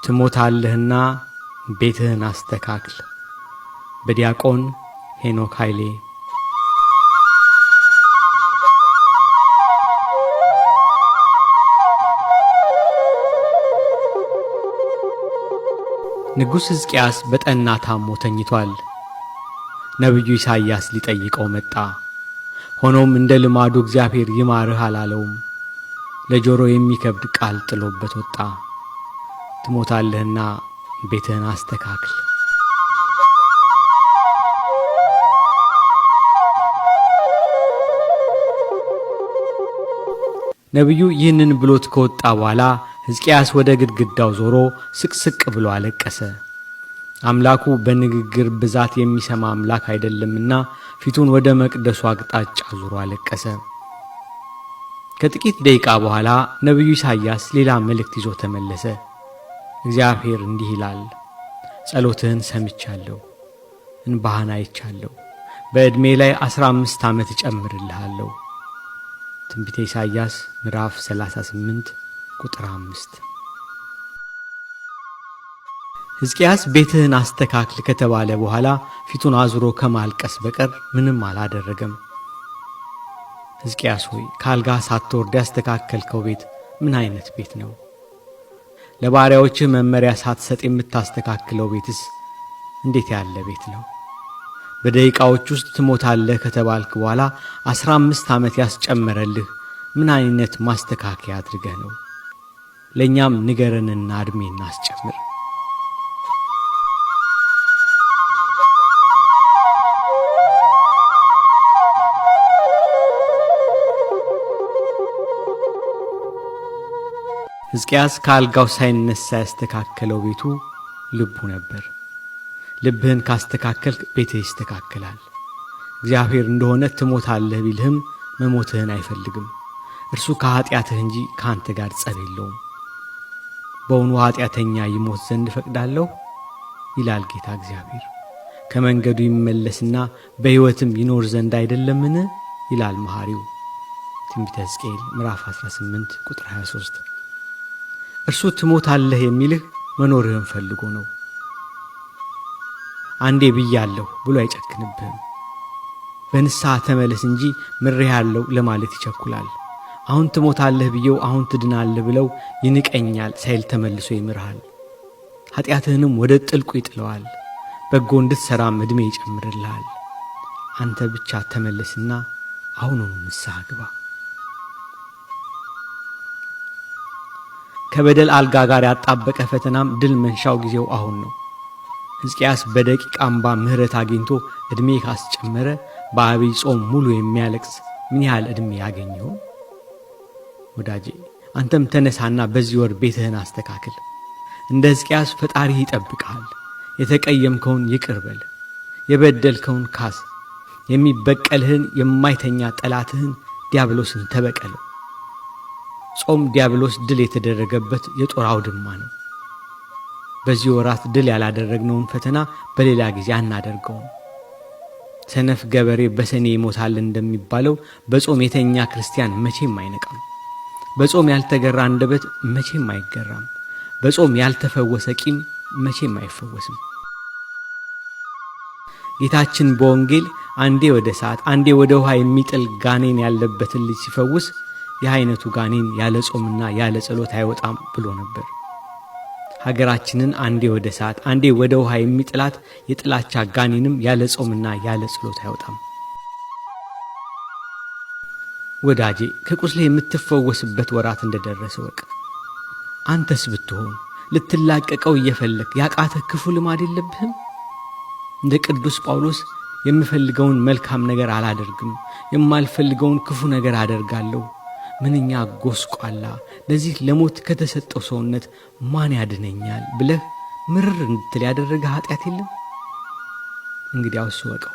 ትሞታለህና ቤትህን አስተካክል። በዲያቆን ሄኖክ ኃይሌ። ንጉሥ ሕዝቅያስ በጠና ታሞ ተኝቷል። ነቢዩ ኢሳይያስ ሊጠይቀው መጣ። ሆኖም እንደ ልማዱ እግዚአብሔር ይማርህ አላለውም። ለጆሮ የሚከብድ ቃል ጥሎበት ወጣ። ትሞታለህና ቤትህን አስተካክል። ነቢዩ ይህንን ብሎት ከወጣ በኋላ ሕዝቅያስ ወደ ግድግዳው ዞሮ ስቅስቅ ብሎ አለቀሰ። አምላኩ በንግግር ብዛት የሚሰማ አምላክ አይደለምና ፊቱን ወደ መቅደሱ አቅጣጫ ዞሮ አለቀሰ። ከጥቂት ደቂቃ በኋላ ነቢዩ ኢሳይያስ ሌላ መልእክት ይዞ ተመለሰ። እግዚአብሔር እንዲህ ይላል፣ ጸሎትህን ሰምቻለሁ፣ እንባህን አይቻለሁ። በዕድሜ ላይ 15 ዓመት እጨምርልሃለሁ። ትንቢተ ኢሳይያስ ምዕራፍ 38 ቁጥር 5። ሕዝቅያስ ቤትህን አስተካክል ከተባለ በኋላ ፊቱን አዙሮ ከማልቀስ በቀር ምንም አላደረገም። ሕዝቅያስ ሆይ ካልጋ ሳትወርድ ያስተካከልከው ቤት ምን አይነት ቤት ነው? ለባሪያዎችህ መመሪያ ሳትሰጥ የምታስተካክለው ቤትስ እንዴት ያለ ቤት ነው? በደቂቃዎች ውስጥ ትሞታለህ ከተባልክ በኋላ 15 ዓመት ያስጨመረልህ ምን አይነት ማስተካከያ አድርገህ ነው? ለእኛም ንገረንና ዕድሜ እናስጨምር። ሕዝቅያስ ከአልጋው ሳይነሳ ያስተካከለው ቤቱ ልቡ ነበር። ልብህን ካስተካከልክ ቤትህ ይስተካከላል። እግዚአብሔር እንደሆነ ትሞታለህ ቢልህም መሞትህን አይፈልግም። እርሱ ከኀጢአትህ እንጂ ከአንተ ጋር ጸብ የለውም። በውኑ ኀጢአተኛ ይሞት ዘንድ እፈቅዳለሁ? ይላል ጌታ እግዚአብሔር። ከመንገዱ ይመለስና በሕይወትም ይኖር ዘንድ አይደለምን? ይላል መሐሪው። ትንቢተ ሕዝቅኤል ምዕራፍ 18 ቁጥር 23። እርሱ ትሞታለህ የሚልህ መኖርህን ፈልጎ ነው። አንዴ ብያለሁ ብሎ አይጨክንብህም። በንስሐ ተመለስ እንጂ ምሬሃለሁ ለማለት ይቸኩላል። አሁን ትሞታለህ ብየው አሁን ትድናለህ ብለው ይንቀኛል ሳይል ተመልሶ ይምርሃል። ኀጢአትህንም ወደ ጥልቁ ይጥለዋል። በጎ እንድትሠራም ዕድሜ ይጨምርልሃል። አንተ ብቻ ተመለስና አሁኑኑ ንስሐ ግባ። ከበደል አልጋ ጋር ያጣበቀ ፈተናም ድል መንሻው ጊዜው አሁን ነው። ሕዝቅያስ በደቂቅ አምባ ምሕረት አግኝቶ ዕድሜ ካስጨመረ በአብይ ጾም ሙሉ የሚያለቅስ ምን ያህል ዕድሜ ያገኘው? ወዳጄ አንተም ተነሳና በዚህ ወር ቤትህን አስተካክል። እንደ ሕዝቅያስ ፈጣሪህ ይጠብቅሃል። የተቀየምከውን ይቅር በል፣ የበደልከውን ካስ። የሚበቀልህን የማይተኛ ጠላትህን ዲያብሎስን ተበቀለው። ጾም ዲያብሎስ ድል የተደረገበት የጦር አውድማ ነው። በዚህ ወራት ድል ያላደረግነውን ፈተና በሌላ ጊዜ አናደርገውም። ሰነፍ ገበሬ በሰኔ ይሞታል እንደሚባለው በጾም የተኛ ክርስቲያን መቼም አይነቃም። በጾም ያልተገራ አንደበት መቼም አይገራም። በጾም ያልተፈወሰ ቂም መቼም አይፈወስም። ጌታችን በወንጌል አንዴ ወደ እሳት አንዴ ወደ ውሃ የሚጥል ጋኔን ያለበትን ልጅ ሲፈውስ ይህ አይነቱ ጋኔን ያለ ጾምና ያለ ጸሎት አይወጣም ብሎ ነበር። ሀገራችንን አንዴ ወደ እሳት አንዴ ወደ ውሃ የሚጥላት የጥላቻ ጋኔንም ያለ ጾምና ያለ ጸሎት አይወጣም። ወዳጄ ከቁስሌ የምትፈወስበት ወራት እንደደረሰ ወቅ። አንተስ ብትሆን ልትላቀቀው እየፈለክ ያቃተህ ክፉ ልማድ የለብህም? እንደ ቅዱስ ጳውሎስ የምፈልገውን መልካም ነገር አላደርግም፣ የማልፈልገውን ክፉ ነገር አደርጋለሁ። ምንኛ ጎስቋላ! ለዚህ ለሞት ከተሰጠው ሰውነት ማን ያድነኛል ብለህ ምርር እንድትል ያደረገ ኀጢአት የለም? እንግዲያውስ ወቀው።